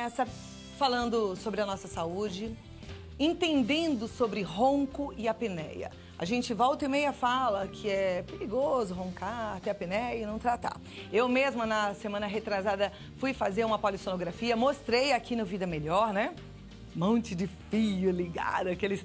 começa falando sobre a nossa saúde, entendendo sobre ronco e apneia. A gente volta e meia fala que é perigoso roncar, ter apneia e não tratar. Eu mesma, na semana retrasada, fui fazer uma polissonografia, mostrei aqui no Vida Melhor, né? Monte de fio ligado, aqueles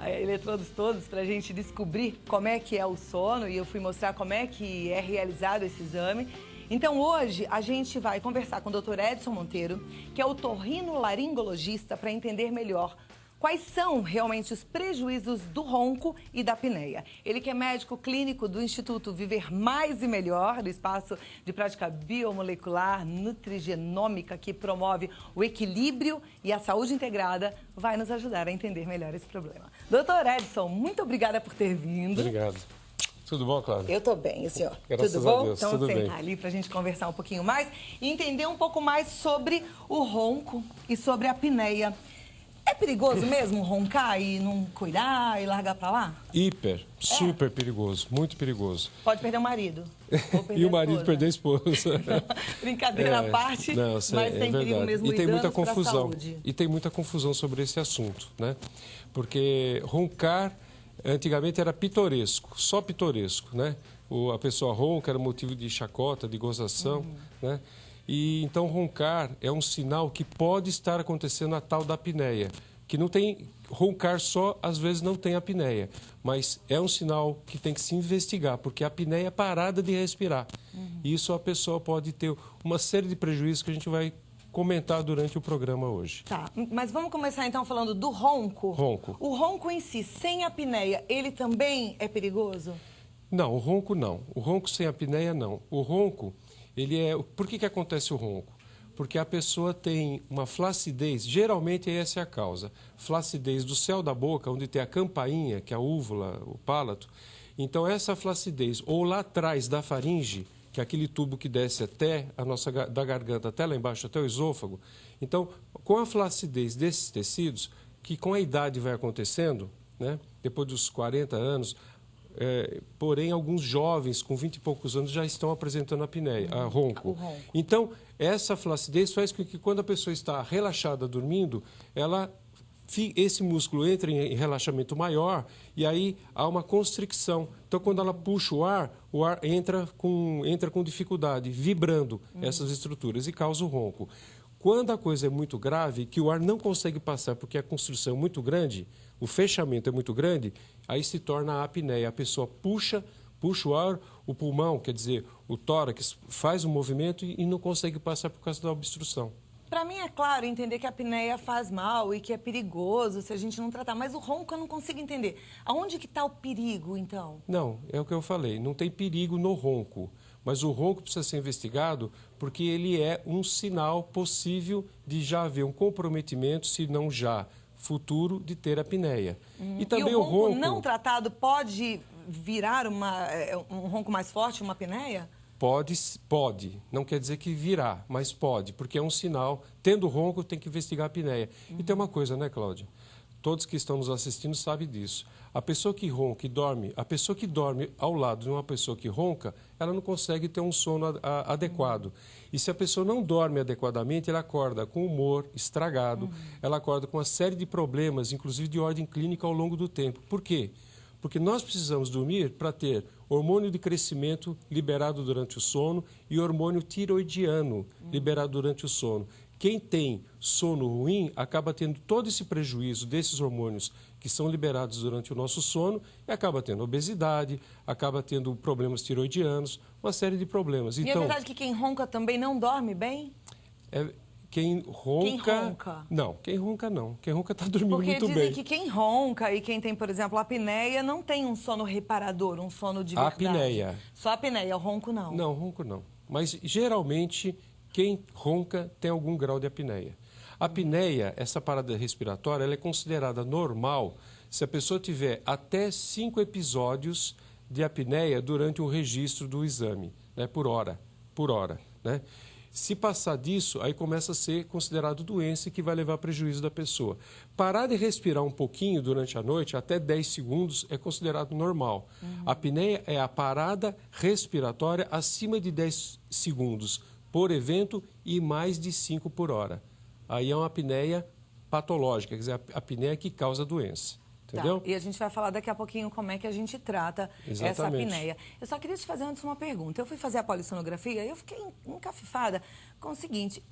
eletrodos todos pra gente descobrir como é que é o sono, e eu fui mostrar como é que é realizado esse exame. Então hoje a gente vai conversar com o Dr. Edson Monteiro, que é otorrinolaringologista, para entender melhor quais são realmente os prejuízos do ronco e da apneia. Ele que é médico clínico do Instituto Viver Mais e Melhor, do Espaço de Prática Biomolecular Nutrigenômica, que promove o equilíbrio e a saúde integrada, vai nos ajudar a entender melhor esse problema. Doutor Edson, muito obrigada por ter vindo. Obrigado. Tudo bom, Cláudia? Eu tô bem, e o senhor? Graças Tudo bom? a Deus, então, tudo sentar bem. ali pra gente conversar um pouquinho mais e entender um pouco mais sobre o ronco e sobre a apneia. É perigoso mesmo roncar e não cuidar e largar pra lá? Hiper, super perigoso, muito perigoso. Pode perder o marido. Ou perder E a o marido esposa. perder a esposa. Brincadeira à parte, Não, mas é tem perigo verdade. mesmo E tem muita pra confusão. saúde. E tem muita confusão sobre esse assunto, né? Porque roncar antigamente era pitoresco, só pitoresco, né? A pessoa ronca era motivo de chacota, de gozação, né? E então roncar é um sinal que pode estar acontecendo a tal da apneia, que não tem roncar só, às vezes não tem apneia, mas é um sinal que tem que se investigar, porque a apneia é parada de respirar. E isso a pessoa pode ter uma série de prejuízos que a gente vai comentar durante o programa hoje. Tá, mas vamos começar então falando do ronco. Ronco. O ronco em si, sem apneia, ele também é perigoso? Não, o ronco não. O ronco sem apneia não. O ronco, ele é... Por que acontece o ronco? Porque a pessoa tem uma flacidez, geralmente essa é a causa, flacidez do céu da boca, onde tem a campainha, que é a úvula, o palato. Então essa flacidez, ou lá atrás da faringe, que é aquele tubo que desce até da garganta, até lá embaixo, até o esôfago. Então, com a flacidez desses tecidos, que com a idade vai acontecendo, né, depois dos 40 anos, porém, alguns jovens com 20 e poucos anos já estão apresentando apneia, ronco. Então, essa flacidez faz com que quando a pessoa está relaxada dormindo, esse músculo entra em relaxamento maior e aí há uma constricção. Então, quando ela puxa o ar entra com dificuldade, vibrando essas estruturas e causa o ronco. Quando a coisa é muito grave, que o ar não consegue passar porque a constrição é muito grande, o fechamento é muito grande, aí se torna a apneia. A pessoa puxa o ar, o pulmão, quer dizer, o tórax, faz o movimento e não consegue passar por causa da obstrução. Para mim é claro entender que a apneia faz mal e que é perigoso se a gente não tratar, mas o ronco eu não consigo entender. Aonde que está o perigo, então? Não, é o que eu falei, não tem perigo no ronco, mas o ronco precisa ser investigado porque ele é um sinal possível de já haver um comprometimento, se não já futuro, de ter apneia. E também o ronco não tratado pode virar um ronco mais forte, uma apneia? Pode. Não quer dizer que virá, mas pode, porque é um sinal. Tendo ronco, tem que investigar a apneia. E tem uma coisa, né, Cláudia? Todos que estão nos assistindo sabem disso. A pessoa que ronca e dorme, a pessoa que dorme ao lado de uma pessoa que ronca, ela não consegue ter um sono adequado. E se a pessoa não dorme adequadamente, ela acorda com humor estragado, ela acorda com uma série de problemas, inclusive de ordem clínica ao longo do tempo. Por quê? Porque nós precisamos dormir para ter hormônio de crescimento liberado durante o sono e hormônio tiroidiano liberado durante o sono. Quem tem sono ruim acaba tendo todo esse prejuízo desses hormônios que são liberados durante o nosso sono e acaba tendo obesidade, acaba tendo problemas tiroidianos, uma série de problemas. E é verdade que quem ronca também não dorme bem? Quem ronca... Não, quem ronca não. Quem ronca está dormindo muito bem. Porque dizem que quem ronca e quem tem, por exemplo, apneia, não tem um sono reparador, um sono de verdade. Apneia. Só apneia, o ronco não. Não, ronco não. Mas, geralmente, quem ronca tem algum grau de apneia. A apneia, essa parada respiratória, ela é considerada normal se a pessoa tiver até 5 episódios de apneia durante o registro do exame, né, por hora, né? Se passar disso, aí começa a ser considerado doença que vai levar a prejuízo da pessoa. Parar de respirar um pouquinho durante a noite, até 10 segundos, é considerado normal. A apneia é a parada respiratória acima de 10 segundos por evento e mais de 5 por hora. aí é uma apneia patológica, quer dizer, a apneia que causa a doença. Entendeu? Tá. E a gente vai falar daqui a pouquinho como é que a gente trata essa apneia. Eu só queria te fazer antes uma pergunta. Eu fui fazer a polissonografia e eu fiquei encafifada com o seguinte.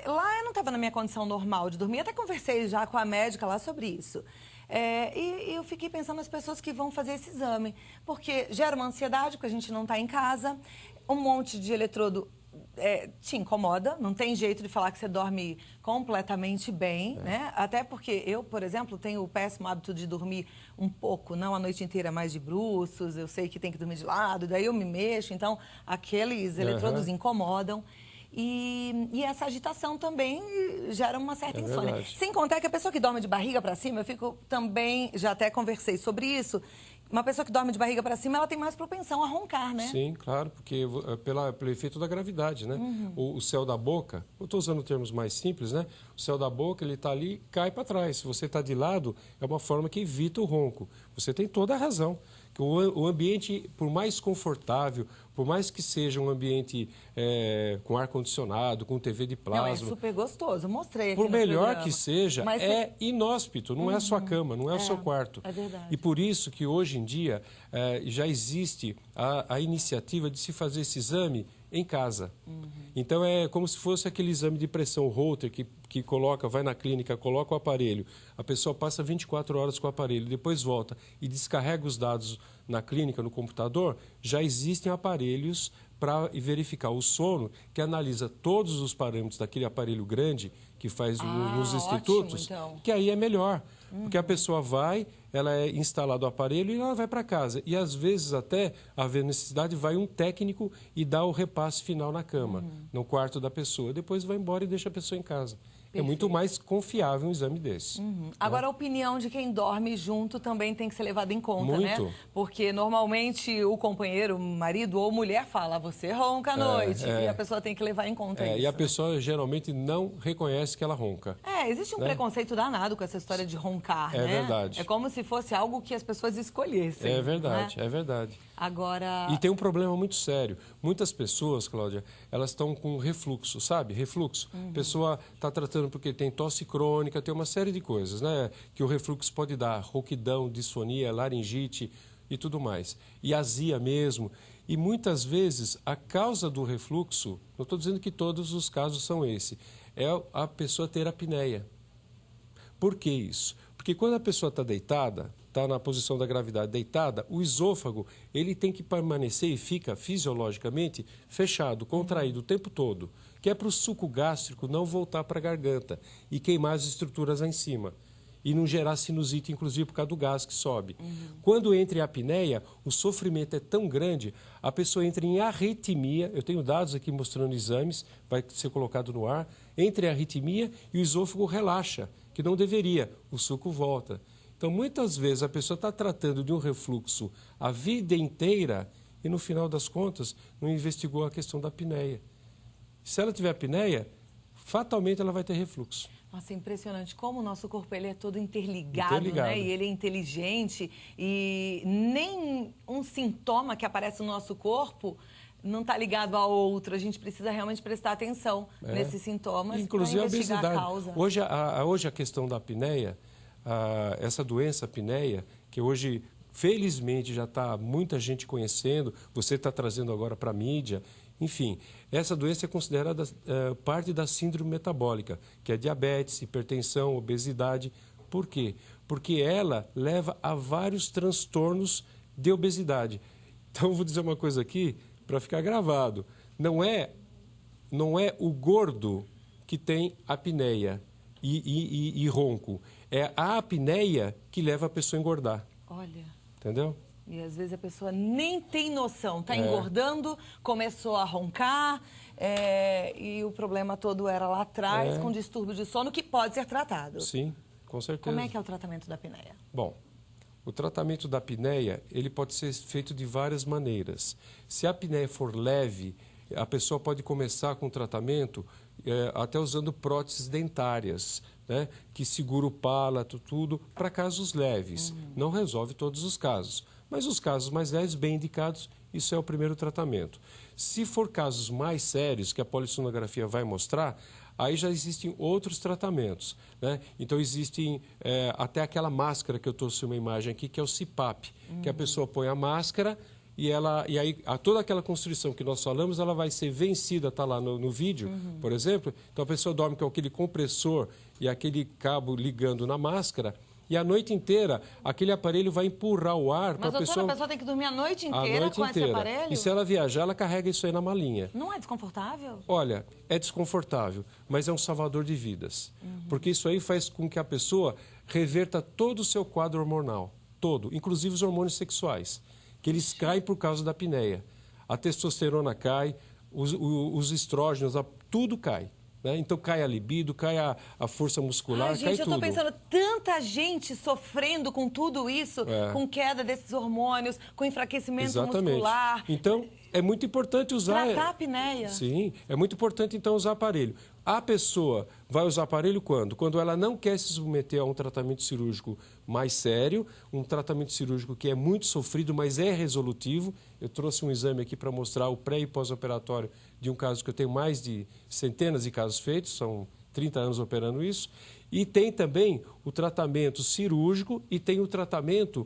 Lá eu não estava na minha condição normal de dormir. Até conversei já com a médica lá sobre isso. E eu fiquei pensando nas pessoas que vão fazer esse exame. Porque gera uma ansiedade, porque a gente não está em casa. Um monte de eletrodo te incomoda, não tem jeito de falar que você dorme completamente bem, né? Até porque eu, por exemplo, tenho o péssimo hábito de dormir um pouco, não a noite inteira, mais de bruços, eu sei que tem que dormir de lado, daí eu me mexo, então aqueles eletrodos incomodam. E essa agitação também gera uma certa insônia. Verdade. Sem contar que a pessoa que dorme de barriga para cima, eu fico também, já até conversei sobre isso, uma pessoa que dorme de barriga para cima, ela tem mais propensão a roncar, né? Sim, claro, porque pelo efeito da gravidade, né? O céu da boca, eu estou usando termos mais simples, né? O céu da boca, ele está ali, cai para trás. Se você está de lado, é uma forma que evita o ronco. Você tem toda a razão. O ambiente, por mais confortável, por mais que seja um ambiente com ar-condicionado, com TV de plasma... Não, é super gostoso, eu mostrei aqui Por melhor programa. que seja, Mas é inóspito, não é a sua cama, não é o seu quarto. É verdade. E por isso que hoje em dia já existe a iniciativa de se fazer esse exame em casa. Então é como se fosse aquele exame de pressão Holter que coloca, vai na clínica, coloca o aparelho, a pessoa passa 24 horas com o aparelho, depois volta e descarrega os dados na clínica, no computador. Já existem aparelhos para verificar o sono, que analisa todos os parâmetros daquele aparelho grande que faz nos institutos, ótimo, então. que aí é melhor. Porque a pessoa vai, ela é instalado o aparelho e ela vai para casa. E às vezes até, havendo necessidade, vai um técnico e dá o repasse final na cama, no quarto da pessoa. Depois vai embora e deixa a pessoa em casa. É muito mais confiável um exame desse. Agora, a opinião de quem dorme junto também tem que ser levada em conta, né? Muito. Porque normalmente o companheiro, marido ou mulher fala, você ronca à noite. E a pessoa tem que levar em conta isso. E a pessoa geralmente não reconhece que ela ronca. Existe um preconceito danado com essa história de roncar, né? É verdade. É como se fosse algo que as pessoas escolhessem. É verdade, né? é verdade. Agora... E tem um problema muito sério. Muitas pessoas, Cláudia, elas estão com refluxo, sabe? Refluxo. A pessoa está tratando porque tem tosse crônica, tem uma série de coisas, né? Que o refluxo pode dar, rouquidão, disfonia, laringite e tudo mais. E azia mesmo. E muitas vezes a causa do refluxo, não estou dizendo que todos os casos são esse, é a pessoa ter apneia. Por que isso? Porque quando a pessoa está deitada, está na posição da gravidade deitada, o esôfago ele tem que permanecer e fica fisiologicamente fechado, contraído o tempo todo, que é para o suco gástrico não voltar para a garganta e queimar as estruturas lá em cima. E não gerar sinusite, inclusive, por causa do gás que sobe. Quando entra em apneia, o sofrimento é tão grande, a pessoa entra em arritmia. Eu tenho dados aqui mostrando exames, vai ser colocado no ar. Entra em arritmia e o esôfago relaxa, que não deveria. O suco volta. Então, muitas vezes, a pessoa está tratando de um refluxo a vida inteira e, no final das contas, não investigou a questão da apneia. Se ela tiver apneia, fatalmente ela vai ter refluxo. Nossa, é impressionante como o nosso corpo ele é todo interligado, né? E ele é inteligente e nem um sintoma que aparece no nosso corpo não está ligado a outro. A gente precisa realmente prestar atenção nesses sintomas para investigar a causa. Hoje a questão da apneia, essa doença apneia, que hoje felizmente já está muita gente conhecendo, você está trazendo agora para a mídia. Enfim, essa doença é considerada parte da síndrome metabólica, que é diabetes, hipertensão, obesidade. Por quê? Porque ela leva a vários transtornos de obesidade. Então, eu vou dizer uma coisa aqui para ficar gravado. Não é o gordo que tem apneia e ronco. É a apneia que leva a pessoa a engordar. Olha. Entendeu? E às vezes a pessoa nem tem noção, está engordando, começou a roncar, e o problema todo era lá atrás, com distúrbio de sono, que pode ser tratado. Sim, com certeza. Como é que é o tratamento da apneia? Bom, o tratamento da apneia, ele pode ser feito de várias maneiras. Se a apneia for leve, a pessoa pode começar com o tratamento até usando próteses dentárias, né, que segura o palato, tudo, para casos leves. Não resolve todos os casos. Mas os casos mais leves, bem indicados, isso é o primeiro tratamento. Se for casos mais sérios, que a polissonografia vai mostrar, aí já existem outros tratamentos, né? Então existem até aquela máscara que eu trouxe uma imagem aqui, que é o CPAP, que a pessoa põe a máscara e aí toda aquela constrição que nós falamos, ela vai ser vencida, está lá no vídeo, por exemplo. Então a pessoa dorme com aquele compressor e aquele cabo ligando na máscara. E a noite inteira, aquele aparelho vai empurrar o ar para a pessoa... Mas a pessoa tem que dormir a noite inteira com esse aparelho? E se ela viajar, ela carrega isso aí na malinha. Não é desconfortável? Olha, é desconfortável, mas é um salvador de vidas. Porque isso aí faz com que a pessoa reverta todo o seu quadro hormonal. Todo, inclusive os hormônios sexuais, que eles caem por causa da apneia. A testosterona cai, os estrógenos, tudo cai. Então cai a libido, cai a força muscular, gente, cai tudo. Eu estou pensando, tanta gente sofrendo com tudo isso, com queda desses hormônios, com enfraquecimento muscular. Então, é muito importante usar... Tratar a apneia. Sim, é muito importante então usar aparelho. A pessoa vai usar aparelho quando? Quando ela não quer se submeter a um tratamento cirúrgico mais sério, um tratamento cirúrgico que é muito sofrido, mas é resolutivo. Eu trouxe um exame aqui para mostrar o pré e pós-operatório de um caso que eu tenho mais de centenas de casos feitos, são 30 anos operando isso. E tem também o tratamento cirúrgico e tem o tratamento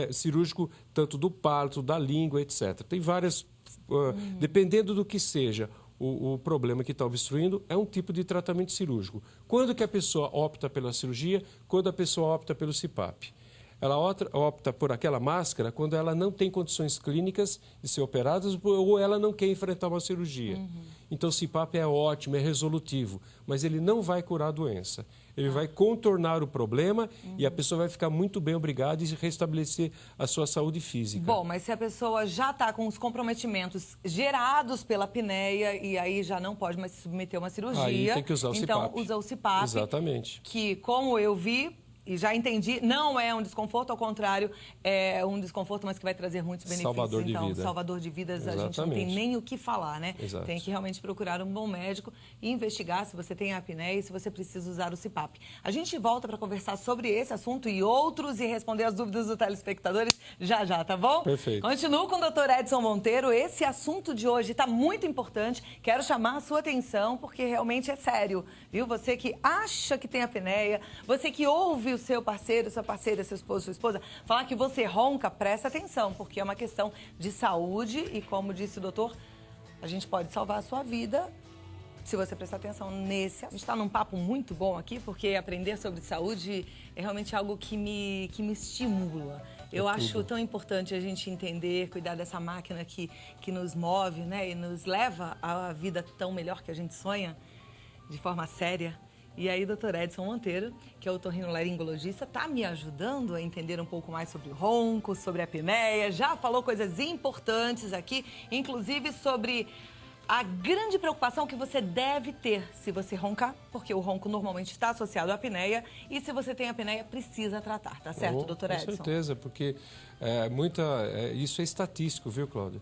cirúrgico tanto do parto, da língua, etc. Tem várias, dependendo do que seja o problema que está obstruindo, é um tipo de tratamento cirúrgico. Quando que a pessoa opta pela cirurgia? Quando a pessoa opta pelo CPAP. Ela opta por aquela máscara quando ela não tem condições clínicas de ser operada ou ela não quer enfrentar uma cirurgia. Então, o CPAP é ótimo, é resolutivo, mas ele não vai curar a doença. Ele vai contornar o problema e a pessoa vai ficar muito bem, obrigada, e restabelecer a sua saúde física. Bom, mas se a pessoa já está com os comprometimentos gerados pela apneia e aí já não pode mais se submeter a uma cirurgia... Aí tem que usar o CPAP. Então, usa o CPAP. Exatamente. Que, como eu vi... E já entendi, não é um desconforto, ao contrário, é um desconforto, mas que vai trazer muitos benefícios. Salvador de vida. Salvador de vidas, Exatamente. A gente não tem nem o que falar, né? Exato. Tem que realmente procurar um bom médico e investigar se você tem a apneia e se você precisa usar o CPAP. A gente volta para conversar sobre esse assunto e outros e responder as dúvidas dos telespectadores já, tá bom? Perfeito. Continuo com o Dr. Edson Monteiro. Esse assunto de hoje está muito importante. Quero chamar a sua atenção porque realmente é sério, viu? Você que acha que tem apneia, você que ouve o seu parceiro, sua parceira, seu esposo, sua esposa, falar que você ronca, presta atenção, porque é uma questão de saúde e, como disse o doutor, a gente pode salvar a sua vida se você prestar atenção nesse... A gente está num papo muito bom aqui, porque aprender sobre saúde é realmente algo que me estimula. Eu acho tão importante a gente entender, cuidar dessa máquina que nos move, né, e nos leva à vida tão melhor que a gente sonha, de forma séria. E aí, doutor Edson Monteiro, que é o otorrinolaringologista, está me ajudando a entender um pouco mais sobre o ronco, sobre a apneia, já falou coisas importantes aqui, inclusive sobre a grande preocupação que você deve ter se você roncar, porque o ronco normalmente está associado à apneia, e se você tem apneia, precisa tratar, tá certo, doutor Edson? Com certeza, porque isso é estatístico, viu, Cláudia?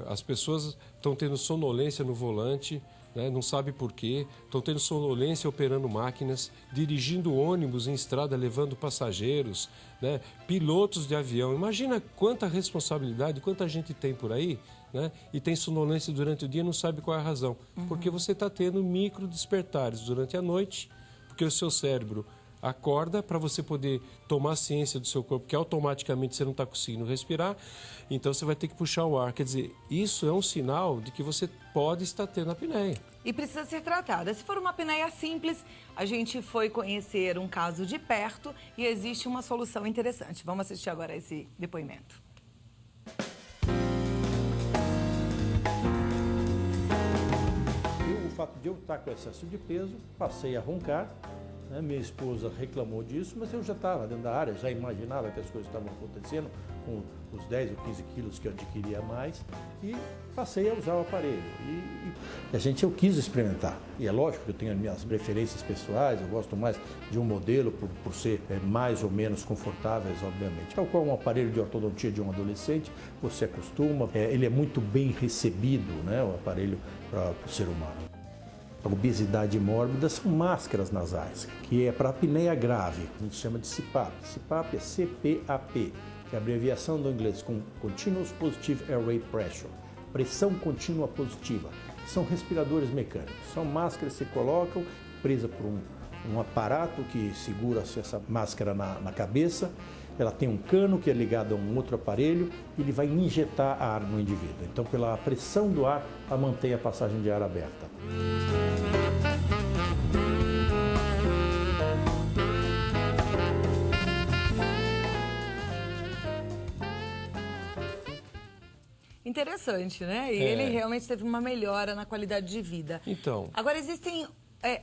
As pessoas estão tendo sonolência no volante, né, não sabe por quê, estão tendo sonolência operando máquinas, dirigindo ônibus em estrada, levando passageiros, né, pilotos de avião. Imagina quanta responsabilidade, quanta gente tem por aí, né, e tem sonolência durante o dia e não sabe qual é a razão. Porque você está tendo micro despertares durante a noite, porque o seu cérebro acorda para você poder tomar ciência do seu corpo, que automaticamente você não está conseguindo respirar, então você vai ter que puxar o ar. Quer dizer, isso é um sinal de que você pode estar tendo apneia. E precisa ser tratada. Se for uma apneia simples, a gente foi conhecer um caso de perto e existe uma solução interessante. Vamos assistir agora esse depoimento. O fato de eu estar com excesso de peso, passei a roncar. Minha esposa reclamou disso, mas eu já estava dentro da área, já imaginava que as coisas estavam acontecendo com os 10 ou 15 quilos que eu adquiria a mais e passei a usar o aparelho. Eu quis experimentar. E é lógico que eu tenho as minhas preferências pessoais, eu gosto mais de um modelo por ser mais ou menos confortáveis, obviamente. Tal qual um aparelho de ortodontia de um adolescente, você acostuma, ele é muito bem recebido, né, o aparelho para o ser humano. A obesidade mórbida são máscaras nasais, que é para apneia grave, a gente chama de CPAP. CPAP é CPAP, que é a abreviação do inglês com Continuous Positive Airway Pressure, pressão contínua positiva. são respiradores mecânicos. São máscaras que se colocam, presa por um aparato que segura essa máscara na cabeça. Ela tem um cano que é ligado a um outro aparelho e ele vai injetar ar no indivíduo. Então, pela pressão do ar, ela mantém a passagem de ar aberta. Interessante, né? E ele realmente teve uma melhora na qualidade de vida. Então. Agora, existem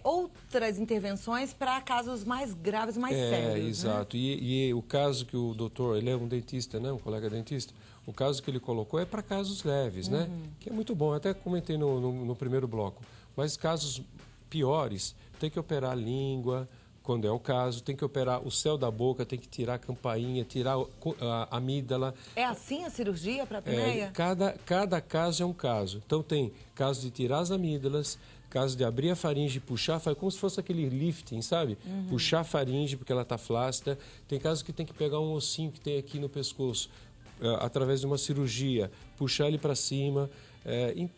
outras intervenções para casos mais graves, mais sérios. Exato. Né? E o caso que o doutor, ele é um dentista, né? Um colega dentista. O caso que ele colocou é para casos leves, né? Que é muito bom. Eu até comentei no primeiro bloco. Mas casos piores, tem que operar a língua, quando é o caso, tem que operar o céu da boca, tem que tirar a campainha, tirar a amígdala. É assim a cirurgia para a apneia? Cada caso é um caso. Então tem caso de tirar as amígdalas, caso de abrir a faringe e puxar, como se fosse aquele lifting, sabe? Puxar a faringe porque ela está flácida. Tem casos que tem que pegar um ossinho que tem aqui no pescoço, através de uma cirurgia, puxar ele para cima.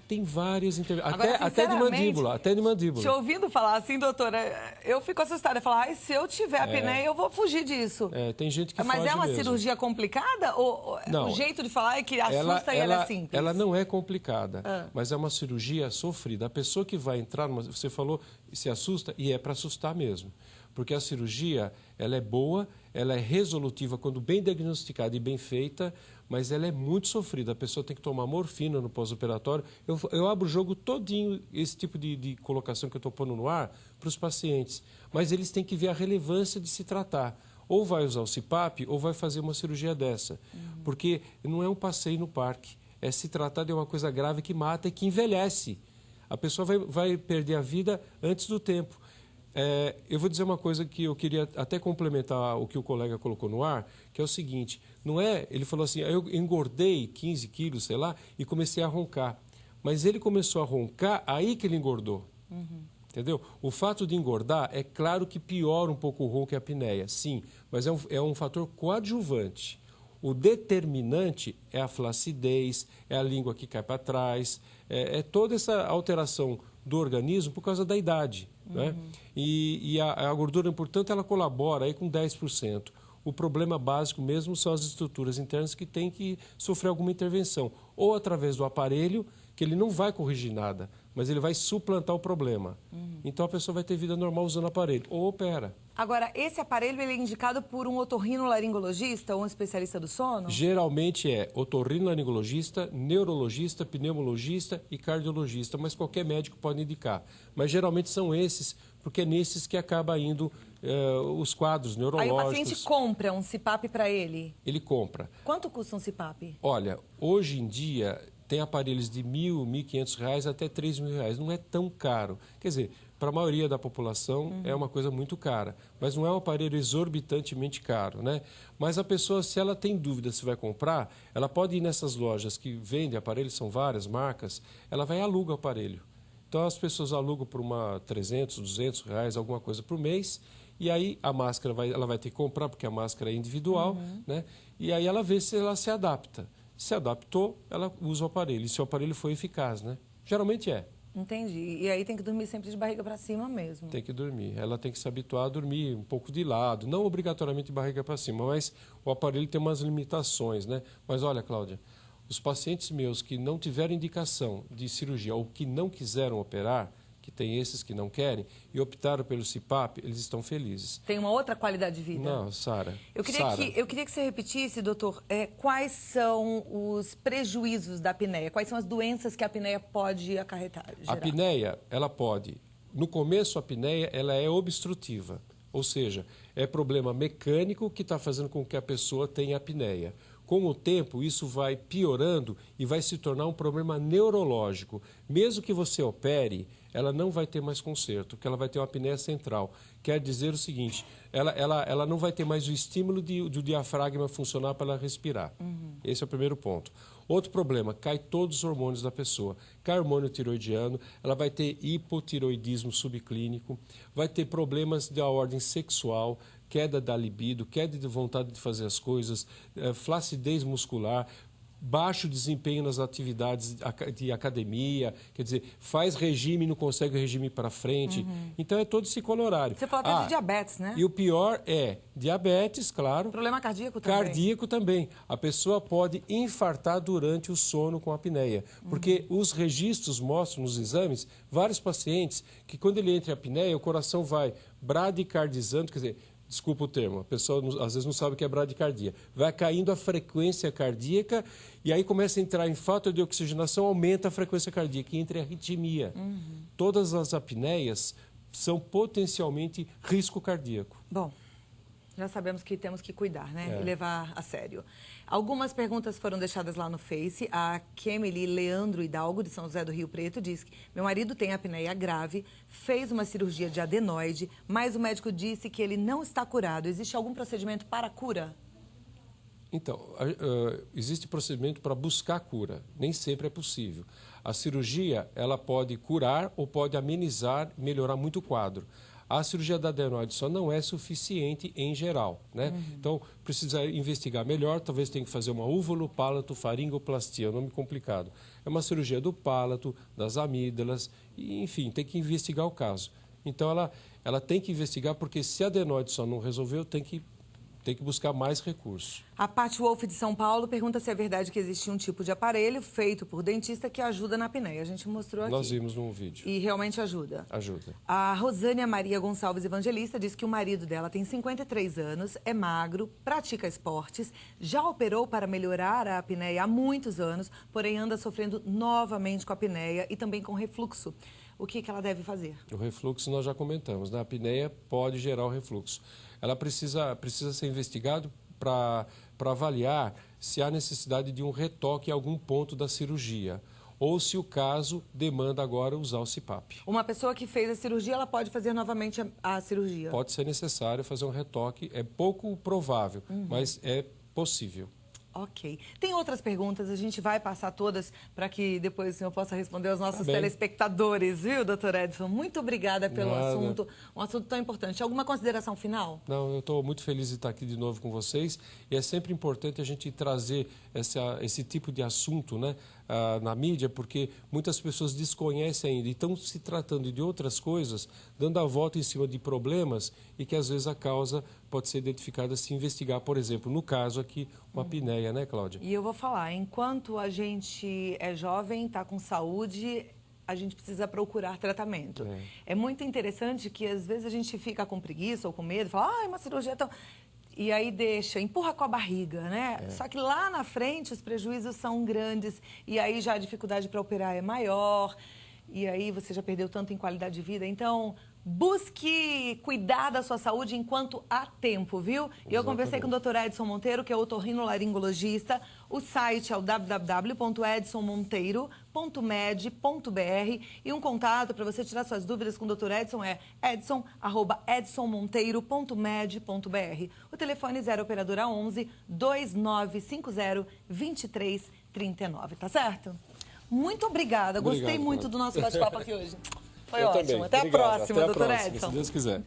Tem várias intervenções, até de mandíbula, Te ouvindo falar assim, doutora, eu fico assustada. Falar, se eu tiver apneia, eu vou fugir disso. Tem gente que Mas foge é uma mesmo. cirurgia complicada? Ou não, o jeito de falar é que assusta e ela é simples? Ela não é complicada, mas é uma cirurgia sofrida. A pessoa que vai entrar, você falou, se assusta, e é para assustar mesmo. Porque a cirurgia, ela é boa, ela é resolutiva quando bem diagnosticada e bem feita, mas ela é muito sofrida. A pessoa tem que tomar morfina no pós-operatório. Eu abro o jogo todinho, esse tipo de colocação que eu estou pondo no ar, para os pacientes. Mas eles têm que ver a relevância de se tratar. Ou vai usar o CPAP, ou vai fazer uma cirurgia dessa. Porque não é um passeio no parque. É se tratar de uma coisa grave que mata e que envelhece. A pessoa vai perder a vida antes do tempo. Eu vou dizer uma coisa que eu queria até complementar o que o colega colocou no ar, que é o seguinte, ele falou assim, eu engordei 15 quilos, sei lá, e comecei a roncar. Mas ele começou a roncar, aí que ele engordou. Entendeu? O fato de engordar, é claro que piora um pouco o ronco e a apneia, sim, mas é um fator coadjuvante. O determinante é a flacidez, é a língua que cai para trás, é toda essa alteração do organismo por causa da idade. Né? E a gordura, portanto, ela colabora aí com 10%. O problema básico mesmo são as estruturas internas que têm que sofrer alguma intervenção. Ou através do aparelho, que ele não vai corrigir nada, mas ele vai suplantar o problema. Então a pessoa vai ter vida normal usando o aparelho, ou opera. Agora, esse aparelho ele é indicado por um otorrinolaringologista ou um especialista do sono? Geralmente é otorrinolaringologista, neurologista, pneumologista e cardiologista, mas qualquer médico pode indicar. Mas geralmente são esses, porque é nesses que acaba indo os quadros neurológicos. Aí o paciente compra um CPAP para ele? Ele compra. Quanto custa um CPAP? Olha, hoje em dia tem aparelhos de R$1.000, R$1.500 até R$3.000. Não é tão caro. Quer dizer, para a maioria da população é uma coisa muito cara, mas não é um aparelho exorbitantemente caro, né? Mas a pessoa, se ela tem dúvida se vai comprar, ela pode ir nessas lojas que vendem aparelhos, são várias marcas, ela vai e aluga o aparelho. Então as pessoas alugam por R$300, R$200, alguma coisa por mês, e aí a máscara ela vai ter que comprar, porque a máscara é individual, né? E aí ela vê se ela se adapta. Se adaptou, ela usa o aparelho. E se o aparelho foi eficaz, né? Geralmente é. Entendi. E aí tem que dormir sempre de barriga para cima mesmo? Tem que dormir. Ela tem que se habituar a dormir um pouco de lado. Não obrigatoriamente de barriga para cima, mas o aparelho tem umas limitações, né? Mas olha, Cláudia, os pacientes meus que não tiveram indicação de cirurgia ou que não quiseram operar, que tem esses que não querem, e optaram pelo CPAP, eles estão felizes. Tem uma outra qualidade de vida? Não, Sara. Eu queria que você repetisse, doutor, quais são os prejuízos da apneia? Quais são as doenças que a apneia pode acarretar? A apneia, ela pode... No começo, a apneia ela é obstrutiva, ou seja, é problema mecânico que está fazendo com que a pessoa tenha apneia. Com o tempo, isso vai piorando e vai se tornar um problema neurológico. Mesmo que você opere, ela não vai ter mais conserto, porque ela vai ter uma apneia central. Quer dizer o seguinte, ela não vai ter mais o estímulo do diafragma funcionar para ela respirar. Esse é o primeiro ponto. Outro problema, cai todos os hormônios da pessoa. Cai hormônio tiroidiano, ela vai ter hipotiroidismo subclínico, vai ter problemas da ordem sexual, queda da libido, queda de vontade de fazer as coisas, flacidez muscular, baixo desempenho nas atividades de academia, quer dizer, faz regime e não consegue o regime para frente. Então, é todo esse colorário. Você falou até de diabetes, né? E o pior é diabetes, claro. Problema cardíaco também. Cardíaco também. A pessoa pode infartar durante o sono com apneia. Porque os registros mostram nos exames, vários pacientes, que quando ele entra em apneia, o coração vai bradicardizando, quer dizer, desculpa o termo, a pessoa às vezes não sabe o que é bradicardia. Vai caindo a frequência cardíaca e aí começa a entrar em falta de oxigenação, aumenta a frequência cardíaca e entra em arritmia. Todas as apneias são potencialmente risco cardíaco. Bom, já sabemos que temos que cuidar, né? E levar a sério. Algumas perguntas foram deixadas lá no Face. A Kemily Leandro Hidalgo, de São José do Rio Preto, diz que meu marido tem apneia grave, fez uma cirurgia de adenoide, mas o médico disse que ele não está curado. Existe algum procedimento para a cura? Então, existe procedimento para buscar cura. Nem sempre é possível. A cirurgia, ela pode curar ou pode amenizar, melhorar muito o quadro. A cirurgia da adenoide só não é suficiente em geral, né? Então, precisa investigar melhor, talvez tenha que fazer uma úvulo-palato-faringoplastia, é um nome complicado. É uma cirurgia do palato, das amígdalas, e, enfim, tem que investigar o caso. Então, ela tem que investigar, porque se a adenoide só não resolveu, tem que buscar mais recursos. A Paty Wolf de São Paulo pergunta se é verdade que existe um tipo de aparelho feito por dentista que ajuda na apneia. A gente mostrou aqui. Nós vimos num vídeo. E realmente ajuda? Ajuda. A Rosânia Maria Gonçalves Evangelista diz que o marido dela tem 53 anos, é magro, pratica esportes, já operou para melhorar a apneia há muitos anos, porém anda sofrendo novamente com a apneia e também com refluxo. O que ela deve fazer? O refluxo nós já comentamos, né? A apneia pode gerar o refluxo. Ela precisa ser investigado para avaliar se há necessidade de um retoque em algum ponto da cirurgia ou se o caso demanda agora usar o CPAP. Uma pessoa que fez a cirurgia, ela pode fazer novamente a cirurgia? Pode ser necessário fazer um retoque, é pouco provável, mas é possível. Ok. Tem outras perguntas, a gente vai passar todas para que depois o senhor possa responder aos nossos telespectadores, viu, doutor Edson? Muito obrigada pelo assunto, um assunto tão importante. Alguma consideração final? Não, eu estou muito feliz de estar aqui de novo com vocês e é sempre importante a gente trazer esse tipo de assunto, né, na mídia, porque muitas pessoas desconhecem ainda e estão se tratando de outras coisas, dando a volta em cima de problemas e que às vezes a causa pode ser identificada se investigar, por exemplo, no caso aqui, uma apneia, né, Cláudia? E eu vou falar, enquanto a gente é jovem, está com saúde, a gente precisa procurar tratamento. É muito interessante que às vezes a gente fica com preguiça ou com medo, fala, uma cirurgia tão... E aí empurra com a barriga, né? Só que lá na frente os prejuízos são grandes e aí já a dificuldade para operar é maior e aí você já perdeu tanto em qualidade de vida. Então, busque cuidar da sua saúde enquanto há tempo, viu? E eu conversei com o Dr. Edson Monteiro, que é otorrinolaringologista. O site é o www.edsonmonteiro.med.br e um contato para você tirar suas dúvidas com o Dr. Edson é edson@edsonmonteiro.med.br. O telefone 0 operadora 11 2950 2339, tá certo? Muito obrigada. Gostei muito do nosso bate-papo aqui hoje. Foi ótimo. Também. Até a próxima, doutor Edson. Se Deus quiser.